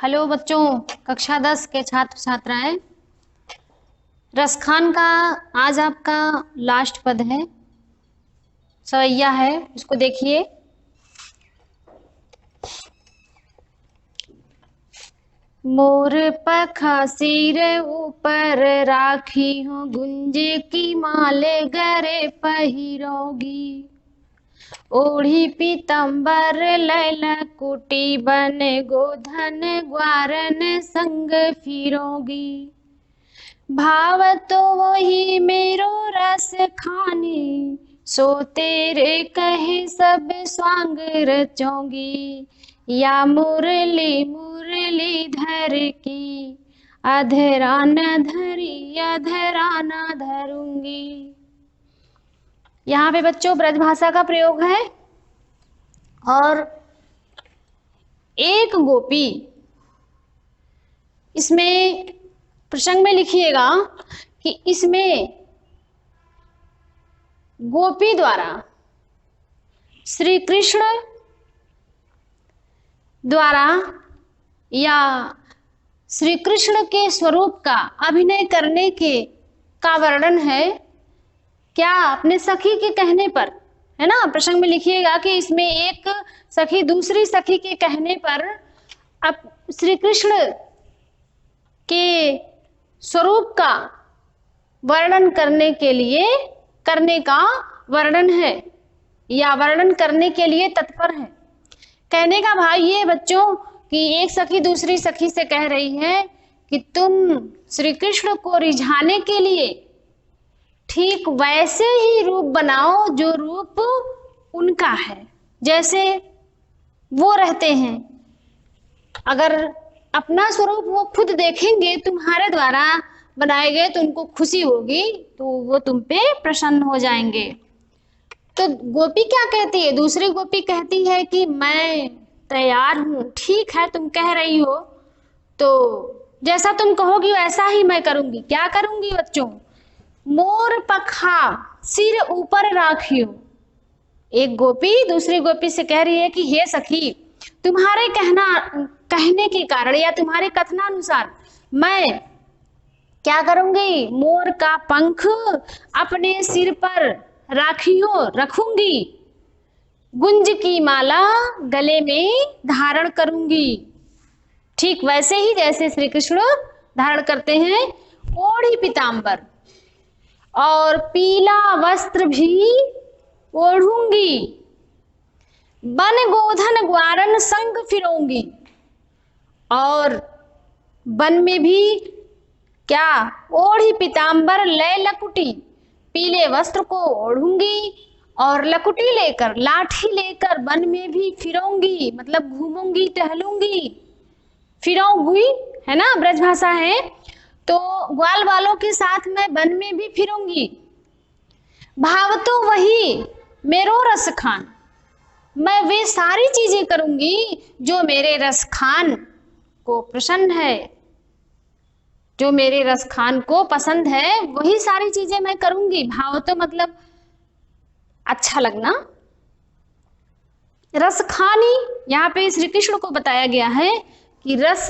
Hello बच्चों, कक्षा 10 के छात्र छात्राएं। रसखान का आज आपका लास्ट पद है, सवैया है, उसको देखिए। मोर पखा सिर ऊपर राखी हो, गुंजे की माल गरे पहिरोगी। ओढ़ी पीतम्बर लैला कुटी बन गोधन ग्वारन संग फिरोगी। भाव तो वही मेरो रस खानी, सो तेरे कहे सब स्वांग रचोगी। या मुरली मुरली धर की, अधरा न धरी अधरा न धरूंगी। यहाँ पे बच्चों ब्रज भाषा का प्रयोग है। और एक गोपी, इसमें प्रसंग में लिखिएगा कि इसमें गोपी द्वारा श्री कृष्ण द्वारा या श्री कृष्ण के स्वरूप का अभिनय करने का वर्णन है। क्या? अपने सखी के कहने पर, है ना। प्रसंग में लिखिएगा कि इसमें एक सखी दूसरी सखी के कहने पर अब श्री कृष्ण के स्वरूप का वर्णन करने के लिए करने का वर्णन है या वर्णन करने के लिए तत्पर है। कहने का भाव ये बच्चों कि एक सखी दूसरी सखी से कह रही है कि तुम श्री कृष्ण को रिझाने के लिए ठीक वैसे ही रूप बनाओ जो रूप उनका है, जैसे वो रहते हैं। अगर अपना स्वरूप वो खुद देखेंगे तुम्हारे द्वारा बनाए गए तो उनको खुशी होगी, तो वो तुम पे प्रसन्न हो जाएंगे। तो गोपी क्या कहती है? दूसरी गोपी कहती है कि मैं तैयार हूं, ठीक है तुम कह रही हो तो जैसा तुम कहोगी वैसा ही मैं करूंगी। क्या करूंगी बच्चों? मोर पखा सिर ऊपर राखियो। एक गोपी दूसरी गोपी से कह रही है कि हे सखी, तुम्हारे कहने के कारण या तुम्हारे कथनानुसार मैं क्या करूंगी? मोर का पंख अपने सिर पर रखूंगी, गुंज की माला गले में धारण करूंगी। ठीक वैसे ही जैसे श्री कृष्ण धारण करते हैं। ओढ़ी पीताम्बर, और पीला वस्त्र भी ओढ़ूंगी। बन गोधन ग्वारन संग फिरूंगी, और वन में भी क्या? ओढ़ी पीताम्बर लय लकुटी, पीले वस्त्र को ओढ़ूंगी और लकुटी लेकर लाठी लेकर वन में भी फिरूंगी, मतलब घूमूंगी टहलूंगी। फिरूंगी है ना, ब्रज भाषा है, तो ग्वाल वालों के साथ मैं वन में भी फिरूंगी। भाव तो वही मेरो रस खान, मैं वे सारी चीजें करूंगी जो मेरे रस खान को प्रसन्न है, जो मेरे रस खान को पसंद है, वही सारी चीजें मैं करूंगी। भाव तो मतलब अच्छा लगना। रस खानी यहाँ पे श्री कृष्ण को बताया गया है कि रस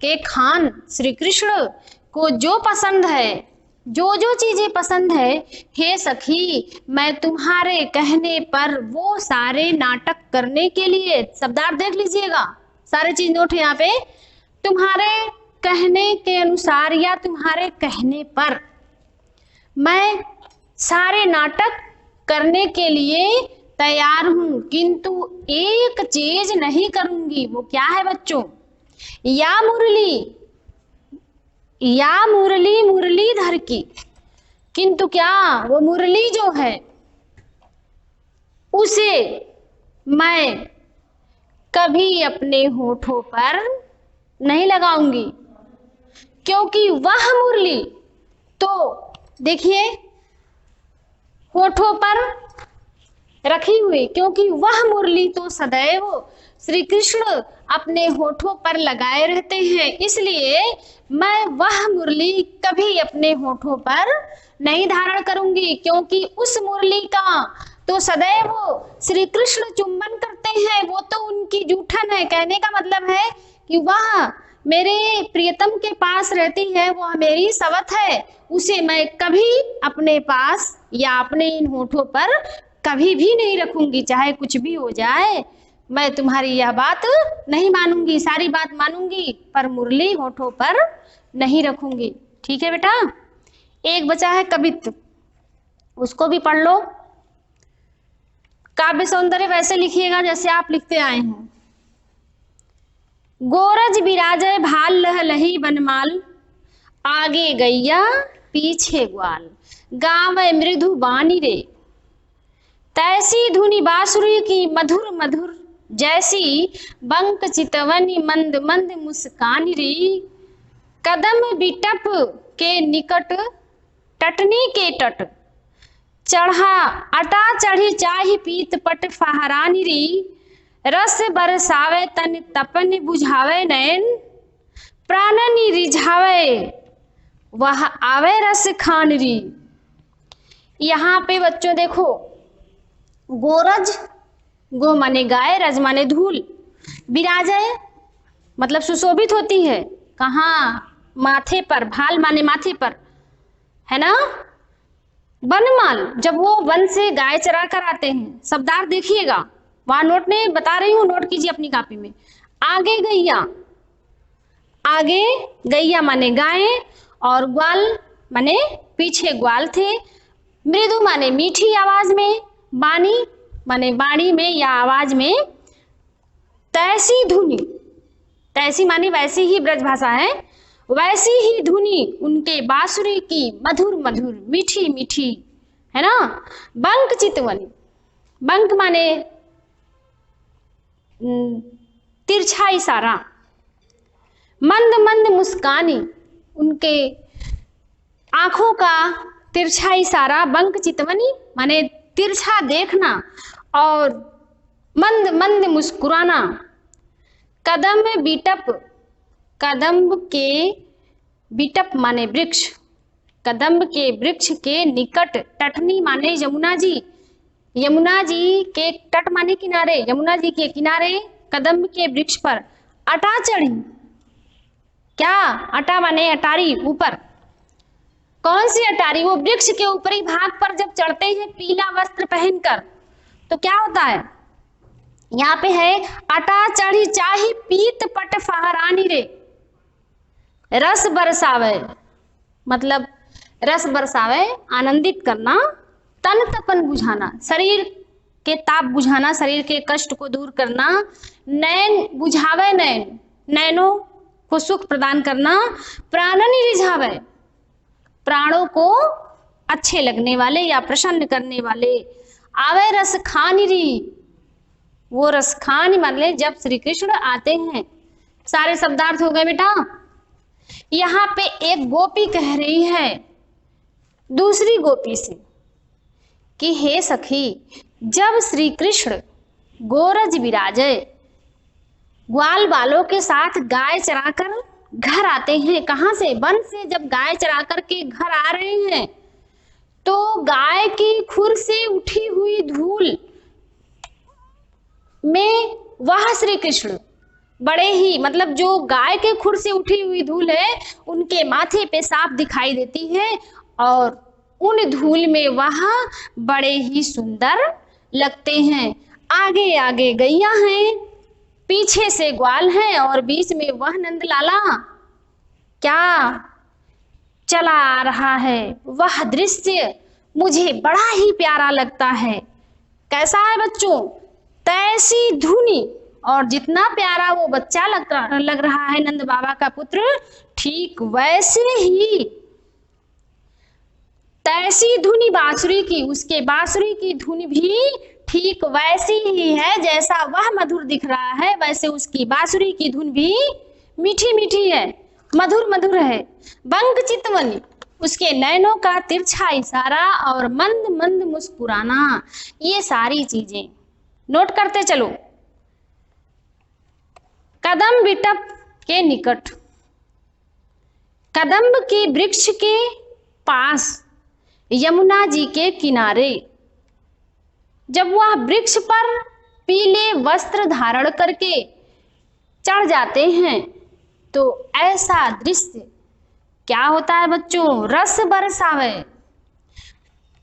के खान श्री कृष्ण को जो पसंद है, जो जो चीजें पसंद है, हे सखी मैं तुम्हारे कहने पर वो सारे नाटक करने के लिए, शब्दार्थ देख लीजिएगा, सारे चीज नोट है यहाँ पे, तुम्हारे कहने के अनुसार या तुम्हारे कहने पर मैं सारे नाटक करने के लिए तैयार हूं, किंतु एक चीज नहीं करूंगी। वो क्या है बच्चों? या मुरली मुरलीधर की, किंतु क्या? वो मुरली जो है उसे मैं कभी अपने होठों पर नहीं लगाऊंगी, क्योंकि वह मुरली तो देखिए होठों पर रखी हुई, क्योंकि वह मुरली तो सदैव श्री कृष्ण अपने होठों पर लगाए रहते हैं, इसलिए मैं वह मुरली कभी अपने होठों पर नहीं धारण करूंगी, क्योंकि उस मुरली का तो सदैव श्री कृष्ण चुंबन करते हैं, वो तो उनकी जूठन है। कहने का मतलब है कि वह मेरे प्रियतम के पास रहती है, वह मेरी सवत है, उसे मैं कभी अपने पास या अपने इन होठों पर कभी भी नहीं रखूंगी। चाहे कुछ भी हो जाए, मैं तुम्हारी यह बात नहीं मानूंगी, सारी बात मानूंगी, पर मुरली होठों पर नहीं रखूंगी। ठीक है बेटा। एक बचा है कवित्व, उसको भी पढ़ लो। काव्य सौंदर्य वैसे लिखिएगा जैसे आप लिखते आए हैं। गोरज बिराजय भाल लह लही बनमाल, आगे गैया पीछे ग्वाल, गावै मृदु बानी रे, तैसी धुनि बांसुरी की मधुर मधुर, जैसी बंक चितवनी मंद मंद मुस्कानी रे, कदम बिटप के निकट टटनी के तट, चढ़ा अटा चढ़ी चाही पीत पट फहरानी री, रस बरसावे तन तपन बुझावे नयन, प्राणनी रिझावे वह आवे रस खान री। यहाँ पे बच्चों देखो, गोरज, गो माने गाय, रज माने धूल, विराजय मतलब सुशोभित होती है, कहाँ? माथे पर, भाल माने माथे पर, है ना। बनमाल, जब वो वन से गाय चरा कर आते हैं, शब्दार्थ देखिएगा, वहां नोट में बता रही हूं, नोट कीजिए अपनी कॉपी में। आगे गैया, आगे गैया माने गाय, और ग्वाल माने पीछे ग्वाल थे, मृदु माने मीठी आवाज में, बानी माने बाणी में या आवाज में, तैसी धुनी, तैसी माने वैसी ही ब्रज भाषा है, वैसी ही धुनी उनके बांसुरी की मधुर मधुर मीठी मीठी, है ना। बंक चितवनी, बंक माने तिरछा इशारा, मंद मंद मुस्कानी, उनके आंखों का तिरछा इशारा, बंक चितवनी माने तिरछा देखना, और मंद मंद मुस्कुराना, कदम बिटप, कदम्ब के बिटप माने वृक्ष, कदम्ब के वृक्ष के निकट, टटनी माने यमुना जी, यमुना जी के तट माने किनारे, यमुना जी के किनारे कदम्ब के वृक्ष पर, अटा चढ़ी, क्या? अटा माने अटारी, ऊपर। कौन सी अटारी? वो वृक्ष के ऊपरी भाग पर जब चढ़ते हैं पीला वस्त्र पहनकर, तो क्या होता है? यहाँ पे है अटा चढ़ी चाही पीत पट फहरानी रे, रस बरसावे, मतलब रस बरसावे, आनंदित करना, तन तपन बुझाना, शरीर के ताप बुझाना, शरीर के कष्ट को दूर करना, नैन बुझावे, नैन नैनों को सुख प्रदान करना, प्राणनी रिझावे, प्राणों को अच्छे लगने वाले या प्रसन्न करने वाले, आवे रस खानी री, वो रस खान मतलब जब श्री कृष्ण आते हैं। सारे शब्दार्थ हो गए बेटा। यहाँ पे एक गोपी कह रही है दूसरी गोपी से कि हे सखी, जब श्री कृष्ण गोरज विराजय ग्वाल बालों के साथ गाय चराकर घर आते हैं, कहाँ से? वन से जब गाय चरा कर के घर आ रहे हैं, तो गाय की खुर से उठी हुई धूल में वह श्री कृष्ण बड़े ही, मतलब जो गाय के खुर से उठी हुई धूल है उनके माथे पे साफ दिखाई देती है, और उन धूल में वह बड़े ही सुंदर लगते हैं। आगे आगे गैया हैं, पीछे से ग्वाल हैं, और बीच में वह नंदलाला क्या चला आ रहा है। वह दृश्य मुझे बड़ा ही प्यारा लगता है। कैसा है बच्चों? तैसी धुनी, और जितना प्यारा वो बच्चा लग रहा है नंद बाबा का पुत्र, ठीक वैसे ही तैसी धुनी बांसुरी की, उसके बांसुरी की धुन भी ठीक वैसी ही है, जैसा वह मधुर दिख रहा है वैसे उसकी बांसुरी की धुन भी मीठी मीठी है, मधुर मधुर है। बंक चितवनी, उसके नैनों का तिरछा इशारा और मंद मंद मुस्कुराना, ये सारी चीजें नोट करते चलो। कदम बिटप के निकट, कदम्ब के वृक्ष के पास, यमुना जी के किनारे, जब वह वृक्ष पर पीले वस्त्र धारण करके चढ़ जाते हैं, तो ऐसा दृश्य क्या होता है बच्चों? रस बरसावे।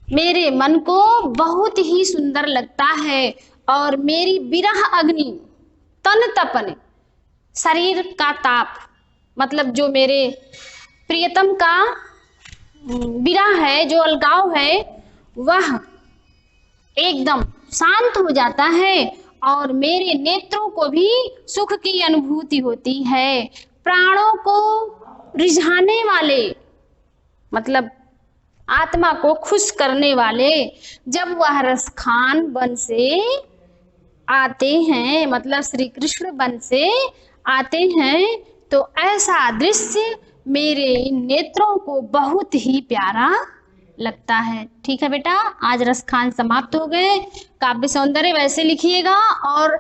मेरे मन को बहुत ही सुंदर लगता है और मेरी विरह अग्नि, तन तपन, शरीर का ताप, मतलब जो मेरे प्रियतम का विरह है, जो अलगाव है, वह एकदम शांत हो जाता है और मेरे नेत्रों को भी सुख की अनुभूति होती है। प्राणों को रिझाने वाले, मतलब आत्मा को खुश करने वाले जब वह रसखान वन से आते हैं, मतलब श्री कृष्ण वन से आते हैं, तो ऐसा दृश्य मेरे इन नेत्रों को बहुत ही प्यारा लगता है। ठीक है बेटा, आज रसखान समाप्त हो गए। काव्य सौंदर्य वैसे लिखिएगा और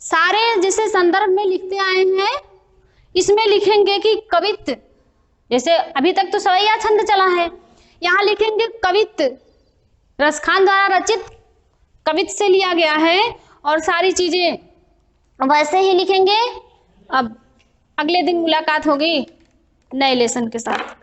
सारे जैसे संदर्भ में लिखते आए हैं, इसमें लिखेंगे कि कवित्त, जैसे अभी तक तो सवैया छंद चला है, यहाँ लिखेंगे कवित्त, रसखान द्वारा रचित कवित्त से लिया गया है और सारी चीजें वैसे ही लिखेंगे। अब अगले दिन मुलाकात होगी नए लेसन के साथ।